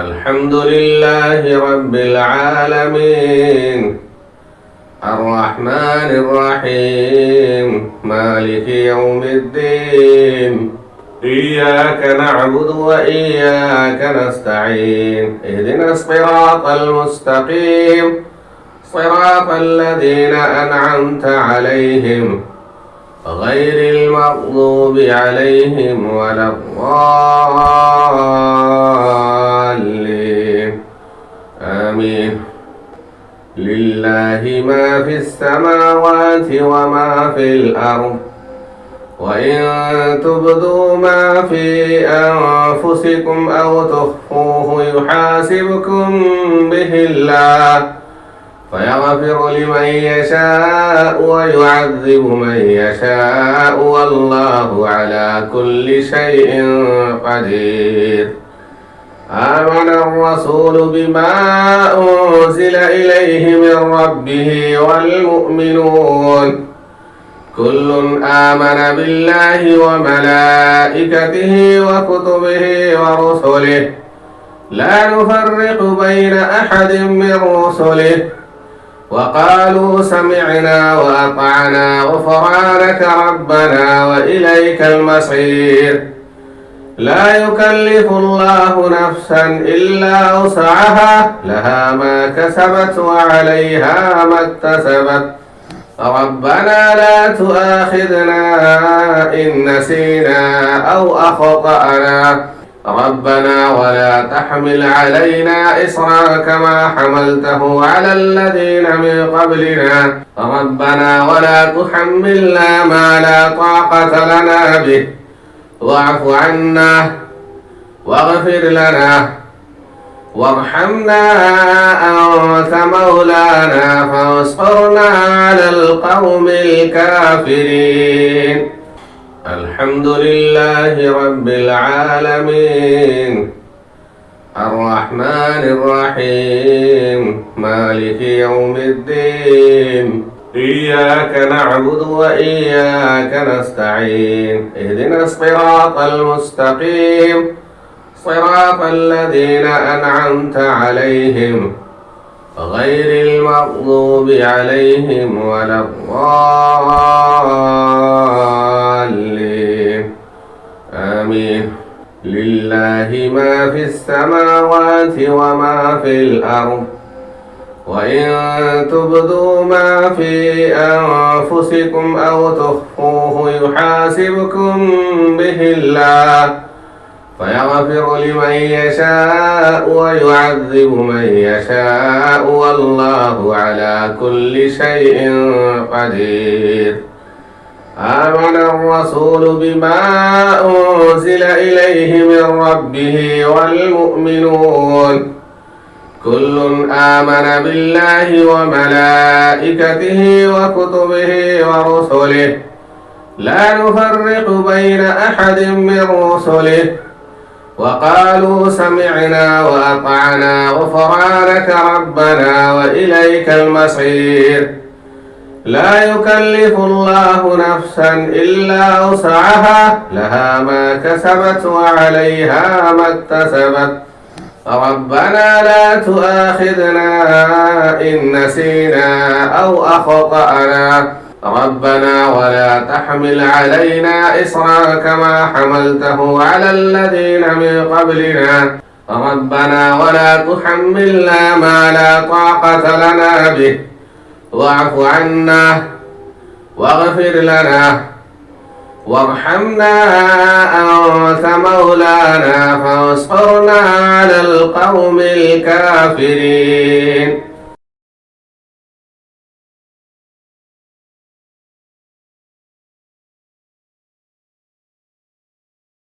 الحمد لله رب العالمين الرحمن الرحيم مالك يوم الدين إياك نعبد وإياك نستعين اهدنا الصراط المستقيم صراط الذين أنعمت عليهم غير المغضوب عليهم ولا الضالين آمين. لله ما في السماوات وما في الأرض وإن تبدوا ما في أنفسكم أو تخفوه يحاسبكم به الله فيغفر لمن يشاء ويعذب من يشاء والله على كل شيء قدير. آمن الرسول بما أنزل إليه من ربه والمؤمنون كل آمن بالله وملائكته وكتبه ورسله لا نفرق بين أحد من رسله وقالوا سمعنا وأطعنا غفرانك ربنا وإليك المصير. لا يكلف الله نفسا إلا وسعها لها ما كسبت وعليها ما اكتسبت ربنا لا تؤاخذنا إن نسينا أو أخطأنا ربنا ولا تحمل علينا إصرا كما حملته على الذين من قبلنا ربنا ولا تحملنا ما لا طاقة لنا به واعف عنا واغفر لنا وارحمنا أنت مولانا فانصرنا على القوم الكافرين. الحمد لله رب العالمين الرحمن الرحيم مالك يوم الدين إياك نعبد وإياك نستعين اهدنا الصراط المستقيم صراط الذين أنعمت عليهم غير المغضوب عليهم ولا الضالين آمين. لله ما في السماوات وما في الأرض وإن تبدوا ما في أنفسكم أو تخفوه يحاسبكم به الله فيغفر لمن يشاء ويعذب من يشاء والله على كل شيء قدير. آمن الرسول بما أنزل إليه من ربه والمؤمنون كل آمن بالله وملائكته وكتبه ورسله لا نفرق بين أحد من رسله وقالوا سمعنا وأطعنا غفرانك ربنا وإليك المصير. لا يكلف الله نفسا إلا وسعها لها ما كسبت وعليها ما اكتسبت ربنا لا تؤاخذنا إن نسينا أو أخطأنا ربنا ولا تحمل علينا إصرا كما حملته على الذين من قبلنا ربنا ولا تحملنا ما لا طاقة لنا به واعف عنا واغفر لنا وارحمنا أنت مولانا فانصرنا على القوم الكافرين.